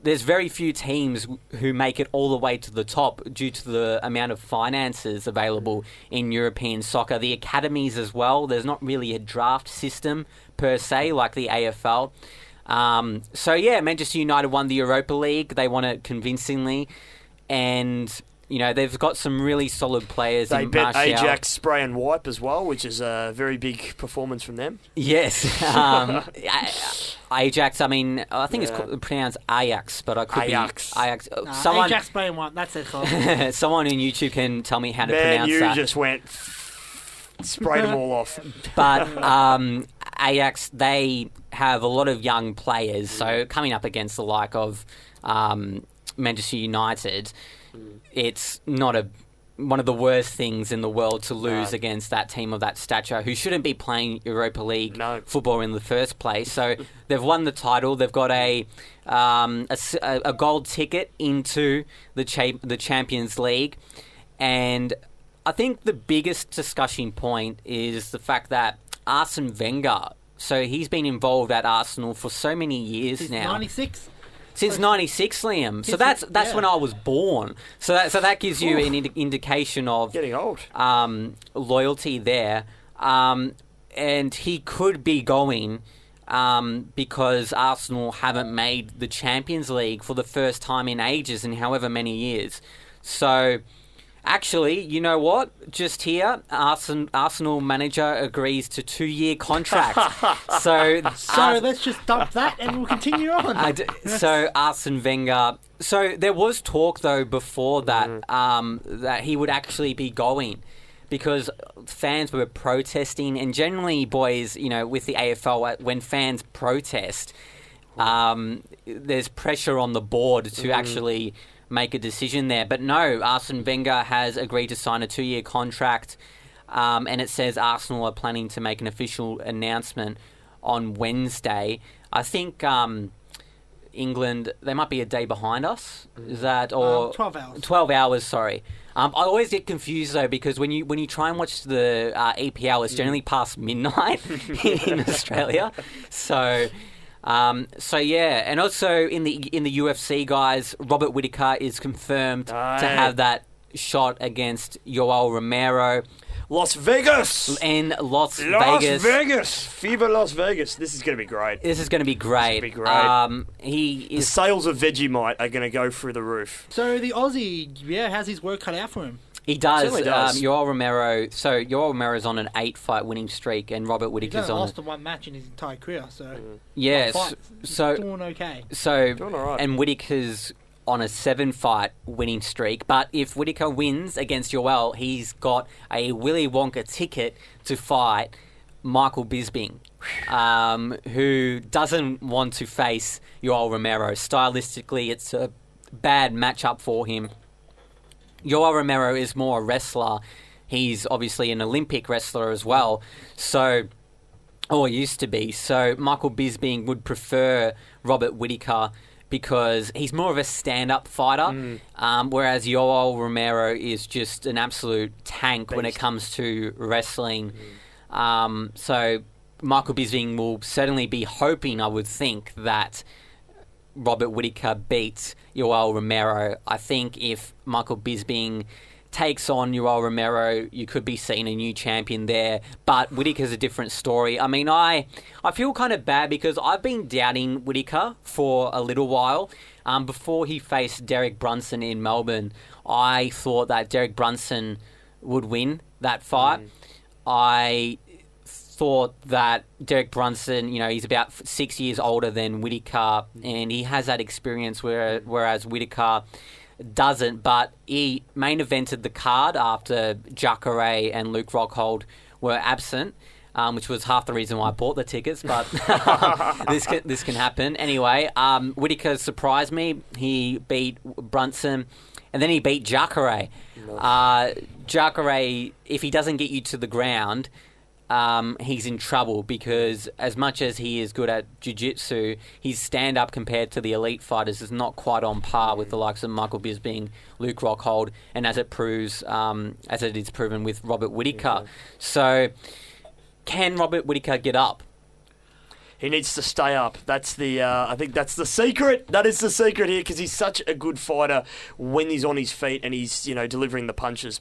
there's very few teams who make it all the way to the top due to the amount of finances available in European soccer. The academies as well, there's not really a draft system per se like the AFL. So yeah, Manchester United won the Europa League. They won it convincingly. And, you know, they've got some really solid players. They in bet Martial. Ajax spray and wipe as well, which is a very big performance from them. Yes. Ajax, I mean, I think it's pronounced Ajax, but I could Ajax. be... Ajax. Nah, Ajax spray and wipe, that's it. Someone on YouTube can tell me how to Man, pronounce you that. just went... sprayed them all off. But Ajax, they have a lot of young players, so coming up against the like of Manchester United, it's not one of the worst things in the world to lose against that team of that stature who shouldn't be playing Europa League football in the first place. So they've won the title. They've got a gold ticket into the Champions League. And I think the biggest discussion point is the fact that Arsene Wenger, so he's been involved at Arsenal for so many years now. 96? Since 96, Liam. So that's when I was born. So that gives you an indication of getting old. Loyalty there. And he could be going because Arsenal haven't made the Champions League for the first time in ages, in however many years. So actually, you know what? Just here, Arsenal manager agrees to 2-year contract. So let's just dump that and we'll continue on. So Arsene Wenger. So there was talk though before that that he would actually be going, because fans were protesting, and generally, boys, you know, with the AFL, when fans protest, there's pressure on the board to actually make a decision there. But no, Arsene Wenger has agreed to sign a 2-year contract, and it says Arsenal are planning to make an official announcement on Wednesday. I think England, they might be a day behind us. Is that, or 12 hours? 12 hours, sorry. I always get confused though, because when you try and watch the EPL, it's generally past midnight in Australia. So yeah, and also in the UFC, guys, Robert Whittaker is confirmed to have that shot against Yoel Romero. Las Vegas! In Las Vegas! Viva Las Vegas. This is going to be great. This is going to be great. The sales of Vegemite are going to go through the roof. So the Aussie, has his work cut out for him. He does. Certainly does. Yoel Romero. So Yoel Romero's on an 8-fight winning streak, and Robert Whittaker's He's only on. lost to one match in his entire career, so yes. So doing okay. So doing all right. And Whittaker's on a 7-fight winning streak. But if Whittaker wins against Yoel, he's got a Willy Wonka ticket to fight Michael Bisping, who doesn't want to face Yoel Romero. Stylistically, it's a bad matchup for him. Yoel Romero is more a wrestler. He's obviously an Olympic wrestler as well, or used to be. So Michael Bisping would prefer Robert Whittaker because he's more of a stand-up fighter, whereas Yoel Romero is just an absolute tank when it comes to wrestling. So Michael Bisping will certainly be hoping, I would think, that Robert Whittaker beats Yoel Romero. I think if Michael Bisping takes on Yoel Romero, you could be seeing a new champion there. But Whittaker's a different story. I mean, I feel kind of bad because I've been doubting Whittaker for a little while. Before he faced Derek Brunson in Melbourne, I thought that Derek Brunson would win that fight. I thought that Derek Brunson, he's about 6 years older than Whittaker, and he has that experience, whereas Whittaker doesn't. But he main evented the card after Jacare and Luke Rockhold were absent, which was half the reason why I bought the tickets, but this can happen. Anyway, Whittaker surprised me. He beat Brunson, and then he beat Jacare. Jacare, if he doesn't get you to the ground, he's in trouble, because as much as he is good at jiu-jitsu, his stand-up compared to the elite fighters is not quite on par with the likes of Michael Bisping, Luke Rockhold, and as it is proven with Robert Whittaker. So, can Robert Whittaker get up? He needs to stay up. That's the. I think that's the secret. That is the secret here because he's such a good fighter when he's on his feet and he's delivering the punches.